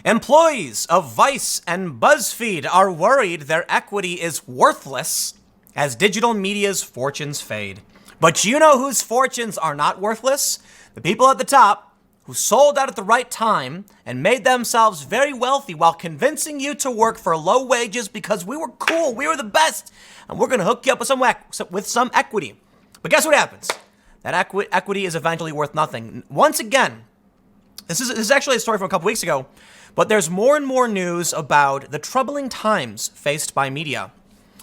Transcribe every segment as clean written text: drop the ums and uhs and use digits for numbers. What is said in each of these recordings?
Employees of Vice and Buzzfeed are worried their equity is worthless as digital media's fortunes fade. But you know whose fortunes are not worthless? The people at the top who sold out at the right time and made themselves very wealthy while convincing you to work for low wages because we were cool, we were the best, and we're going to hook you up with some equity. But guess what happens? That equity is eventually worth nothing. Once again, this is actually a story from a couple weeks ago, but there's more and more news about the troubling times faced by media.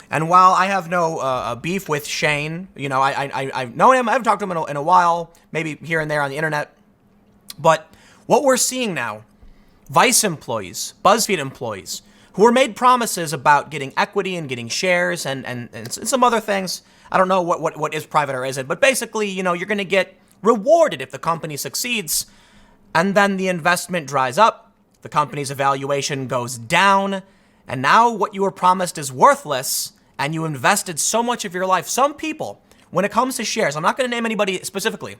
And while I have no beef with Shane, you know, I know him, I haven't talked to him in a while, maybe here and there on the internet. But what we're seeing now, Vice employees, BuzzFeed employees, who were made promises about getting equity and getting shares and some other things. I don't know what is private or isn't, but basically, you know, you're going to get rewarded if the company succeeds, and then the investment dries up, the company's evaluation goes down, and now what you were promised is worthless, and you invested so much of your life. Some people, when it comes to shares, I'm not going to name anybody specifically,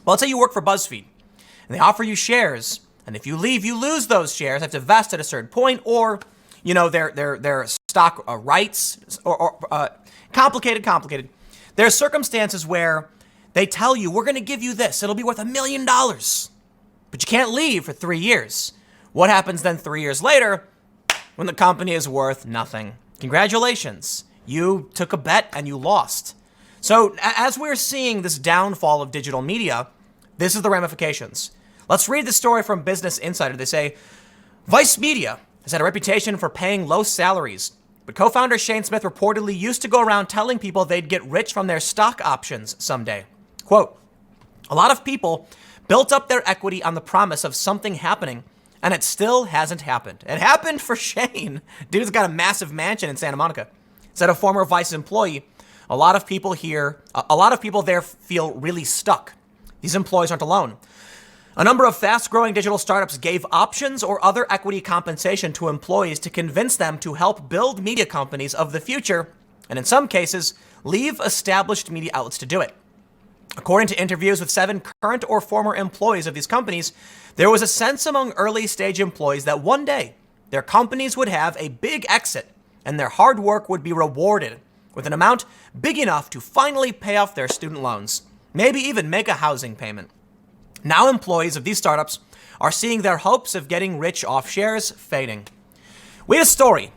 but let's say you work for BuzzFeed, and they offer you shares, and if you leave, you lose those shares, have to vest at a certain point, or, you know, their stock rights, or complicated. There are circumstances where they tell you, we're going to give you this, it'll be worth $1 million, but you can't leave for 3 years. What happens then 3 years later when the company is worth nothing? Congratulations, you took a bet and you lost. So as we're seeing this downfall of digital media, this is the ramifications. Let's read the story from Business Insider. They say, Vice Media has had a reputation for paying low salaries, but co-founder Shane Smith reportedly used to go around telling people they'd get rich from their stock options someday. Quote, a lot of people built up their equity on the promise of something happening, and it still hasn't happened. It happened for Shane. Dude's got a massive mansion in Santa Monica. Said a former Vice employee, a lot of people there feel really stuck. These employees aren't alone. A number of fast-growing digital startups gave options or other equity compensation to employees to convince them to help build media companies of the future, and in some cases, leave established media outlets to do it. According to interviews with 7 current or former employees of these companies, there was a sense among early-stage employees that one day their companies would have a big exit and their hard work would be rewarded with an amount big enough to finally pay off their student loans, maybe even make a housing payment. Now employees of these startups are seeing their hopes of getting rich off shares fading. We had a story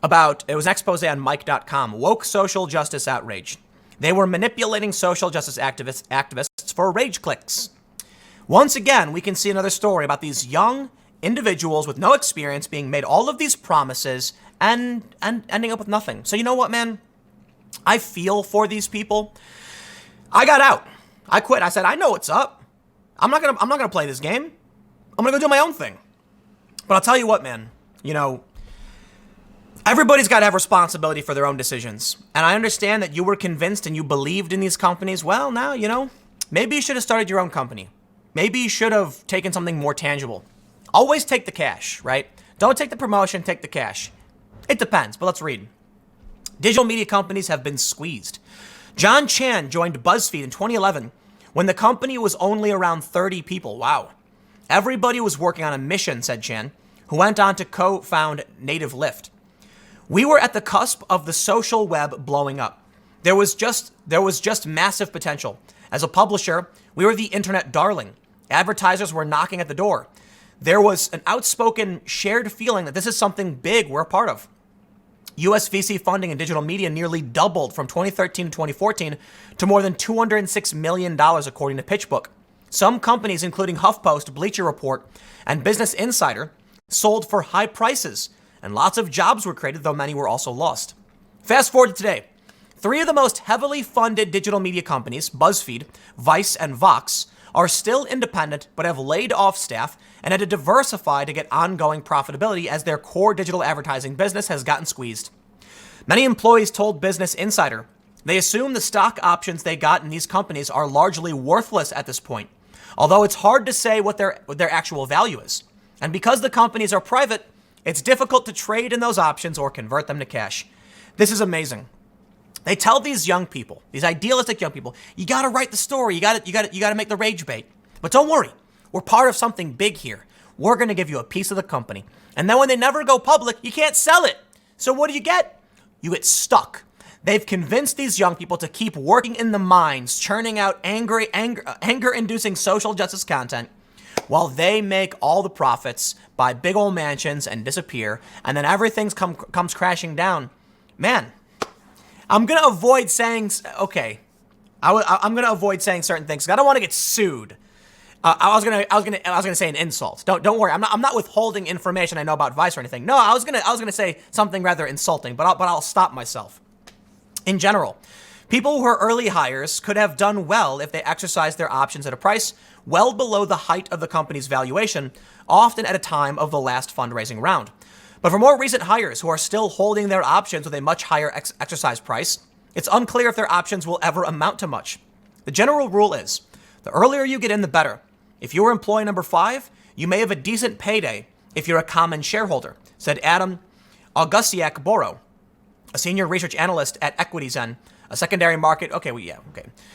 about, it was an expose on Mike.com, woke social justice outrage. They were manipulating social justice activists for rage clicks. Once again, we can see another story about these young individuals with no experience being made all of these promises and ending up with nothing. So you know what, man? I feel for these people. I got out. I quit. I said, I know what's up. I'm not gonna play this game. I'm gonna go do my own thing. But I'll tell you what, man, you know, everybody's got to have responsibility for their own decisions. And I understand that you were convinced and you believed in these companies. Well, now, you know, maybe you should have started your own company. Maybe you should have taken something more tangible. Always take the cash, right? Don't take the promotion, take the cash. It depends, but let's read. Digital media companies have been squeezed. John Chan joined BuzzFeed in 2011 when the company was only around 30 people. Wow. Everybody was working on a mission, said Chan, who went on to co-found Native Lift. We were at the cusp of the social web blowing up. There was just massive potential. As a publisher, we were the internet darling. Advertisers were knocking at the door. There was an outspoken shared feeling that this is something big we're a part of. US VC funding in digital media nearly doubled from 2013 to 2014 to more than $206 million, according to PitchBook. Some companies, including HuffPost, Bleacher Report, and Business Insider, sold for high prices, and lots of jobs were created, though many were also lost. Fast forward to today. 3 of the most heavily funded digital media companies, BuzzFeed, Vice, and Vox, are still independent but have laid off staff and had to diversify to get ongoing profitability as their core digital advertising business has gotten squeezed. Many employees told Business Insider they assume the stock options they got in these companies are largely worthless at this point, although it's hard to say what their actual value is. And because the companies are private, it's difficult to trade in those options or convert them to cash. This is amazing. They tell these young people, these idealistic young people, you got to write the story. You got to make the rage bait. But don't worry. We're part of something big here. we're going to give you a piece of the company. And then when they never go public, you can't sell it. So what do you get? You get stuck. They've convinced these young people to keep working in the mines, churning out anger-inducing social justice content, while they make all the profits, buy big old mansions, and disappear, and then everything comes crashing down. Man, I'm gonna avoid saying I'm gonna avoid saying certain things because I don't want to get sued. I was gonna say an insult. Don't worry. I'm not withholding information I know about Vice or anything. No, I was gonna say something rather insulting, but I'll stop myself. In general, people who are early hires could have done well if they exercised their options at a price well below the height of the company's valuation, often at a time of the last fundraising round. But for more recent hires who are still holding their options with a much higher exercise price, it's unclear if their options will ever amount to much. The general rule is, the earlier you get in, the better. If you're employee number 5, you may have a decent payday if you're a common shareholder, said Adam Augustiak-Boro, a senior research analyst at EquityZen, a secondary market. Okay.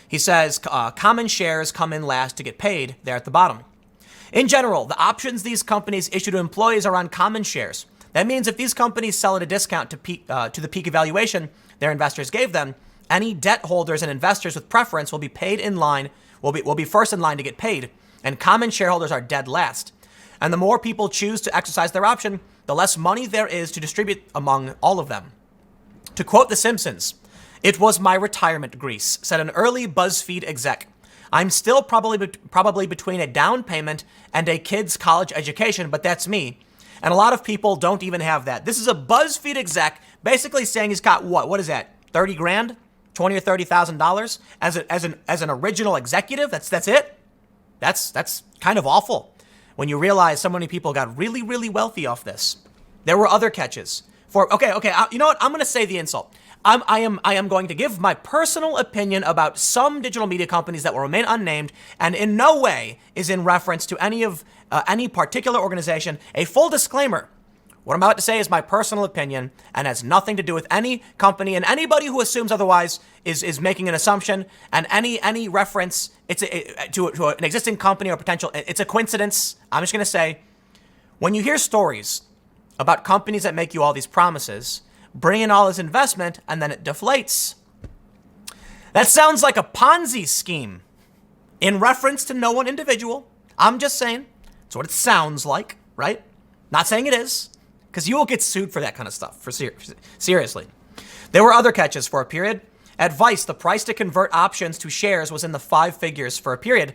He says common shares come in last to get paid. They're at the bottom. In general, the options these companies issue to employees are on common shares. That means if these companies sell at a discount to the peak evaluation their investors gave them, any debt holders and investors with preference will be paid in line, will be first in line to get paid, and common shareholders are dead last. And the more people choose to exercise their option, the less money there is to distribute among all of them. To quote The Simpsons, "It was my retirement, Grease," said an early Buzzfeed exec. "I'm still probably between a down payment and a kid's college education, but that's me. And a lot of people don't even have that." This is a Buzzfeed exec basically saying he's got what is that? 30 grand? 20 or $30,000 as an original executive? That's it? That's kind of awful when you realize so many people got really, really wealthy off this. There were other catches. You know what? I'm going to say the insult. I am going to give my personal opinion about some digital media companies that will remain unnamed, and in no way is in reference to any particular organization. A full disclaimer: what I'm about to say is my personal opinion and has nothing to do with any company. And anybody who assumes otherwise is making an assumption. And any reference to an existing company or potential, it's a coincidence. I'm just going to say, when you hear stories about companies that make you all these promises, bring in all this investment, and then it deflates, that sounds like a Ponzi scheme in reference to no one individual. I'm just saying, that's what it sounds like, right? Not saying it is, because you will get sued for that kind of stuff, seriously. There were other catches for a period. At Vice, the price to convert options to shares was in the 5 figures for a period,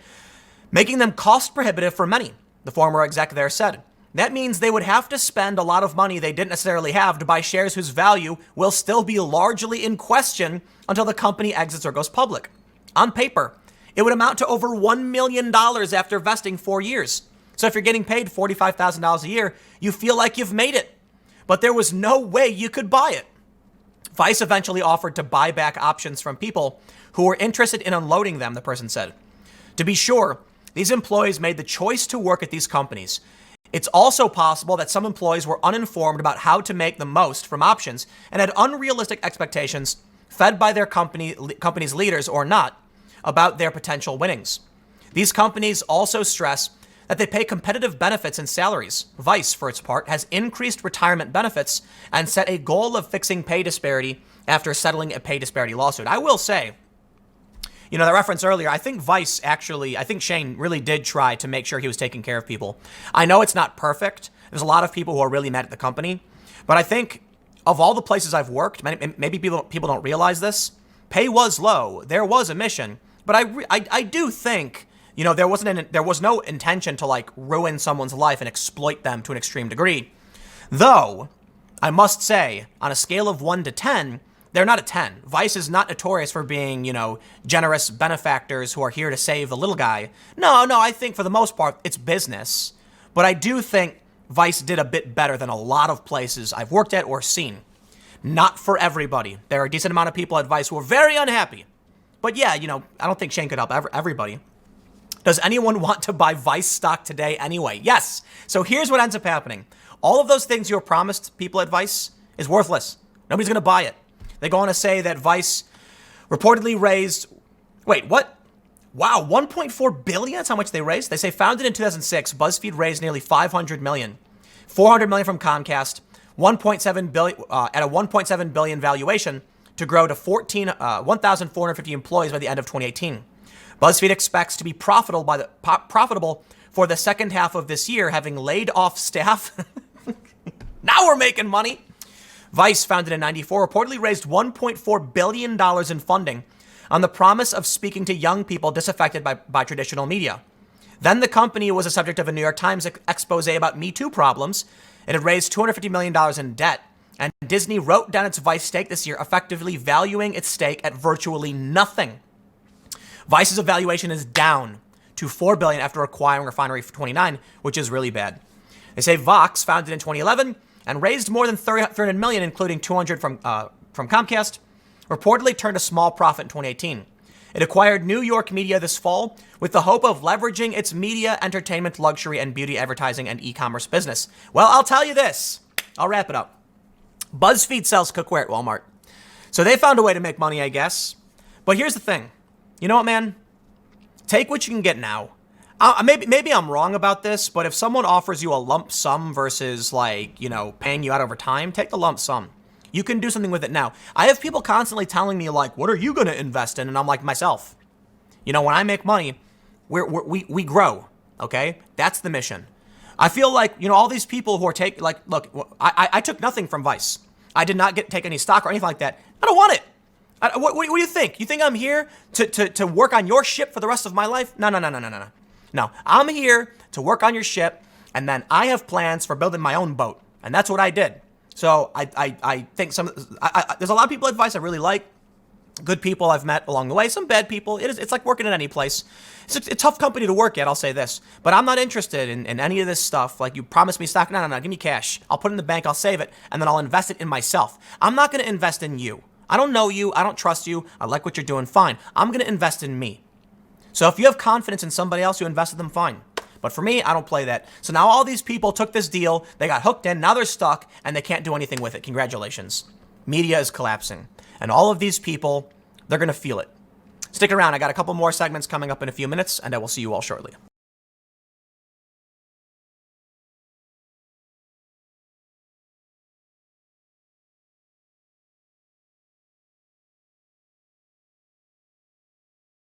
making them cost prohibitive for many, the former exec there said. That means they would have to spend a lot of money they didn't necessarily have to buy shares whose value will still be largely in question until the company exits or goes public. On paper, it would amount to over $1 million after vesting 4 years. So if you're getting paid $45,000 a year, you feel like you've made it. But there was no way you could buy it. Vice eventually offered to buy back options from people who were interested in unloading them, the person said. To be sure, these employees made the choice to work at these companies. It's also possible that some employees were uninformed about how to make the most from options and had unrealistic expectations, fed by their company's leaders or not, about their potential winnings. These companies also stress that they pay competitive benefits and salaries. Vice, for its part, has increased retirement benefits and set a goal of fixing pay disparity after settling a pay disparity lawsuit. I will say, the reference earlier, I think Shane really did try to make sure he was taking care of people. I know it's not perfect. There's a lot of people who are really mad at the company. But I think of all the places I've worked, maybe people don't realize this, pay was low. There was a mission. But I do think, there was no intention to ruin someone's life and exploit them to an extreme degree. Though, I must say, on a scale of 1 to 10, they're not a 10. Vice is not notorious for being, generous benefactors who are here to save the little guy. No, I think for the most part, it's business. But I do think Vice did a bit better than a lot of places I've worked at or seen. Not for everybody. There are a decent amount of people at Vice who are very unhappy. But yeah, I don't think Shane could help everybody. Does anyone want to buy Vice stock today anyway? Yes. So here's what ends up happening. All of those things you were promised people at Vice is worthless. Nobody's going to buy it. They go on to say that Vice reportedly raised... Wait, what? Wow, 1.4 billion? That's how much they raised. They say founded in 2006, Buzzfeed raised nearly 500 million. 400 million from Comcast, 1.7 billion at a 1.7 billion valuation to grow to 1,450 employees by the end of 2018. BuzzFeed expects to be profitable for the second half of this year, having laid off staff. Now we're making money. Vice, founded in 94, reportedly raised $1.4 billion in funding on the promise of speaking to young people disaffected by traditional media. Then the company was a subject of a New York Times expose about Me Too problems. It had raised $250 million in debt, and Disney wrote down its Vice stake this year, effectively valuing its stake at virtually nothing. Vice's valuation is down to $4 billion after acquiring Refinery for $29, which is really bad. They say Vox, founded in 2011 and raised more than $300 million, including $200 from Comcast, reportedly turned a small profit in 2018. It acquired New York Media this fall with the hope of leveraging its media, entertainment, luxury, and beauty advertising and e-commerce business. Well, I'll tell you this. I'll wrap it up. BuzzFeed sells cookware at Walmart. So they found a way to make money, I guess. But here's the thing. You know what, man? Take what you can get now. Maybe I'm wrong about this, but if someone offers you a lump sum versus paying you out over time, take the lump sum. You can do something with it now. I have people constantly telling me what are you going to invest in? And I'm like, myself. When I make money, we grow. Okay. That's the mission. I feel like, all these people who are look, I took nothing from Vice. I did not take any stock or anything like that. I don't want it. What do you think? You think I'm here to work on your ship for the rest of my life? No. No, I'm here to work on your ship, and then I have plans for building my own boat, and that's what I did. So I think there's a lot of people at Vice I really like, good people I've met along the way, some bad people. It's like working at any place. It's a tough company to work at, I'll say this, but I'm not interested in any of this stuff. Like, you promised me stock, no, give me cash. I'll put it in the bank, I'll save it, and then I'll invest it in myself. I'm not going to invest in you. I don't know you, I don't trust you, I like what you're doing, fine. I'm going to invest in me. So if you have confidence in somebody else, you invest in them, fine. But for me, I don't play that. So now all these people took this deal, they got hooked in, now they're stuck, and they can't do anything with it. Congratulations. Media is collapsing. And all of these people, they're going to feel it. Stick around. I got a couple more segments coming up in a few minutes, and I will see you all shortly.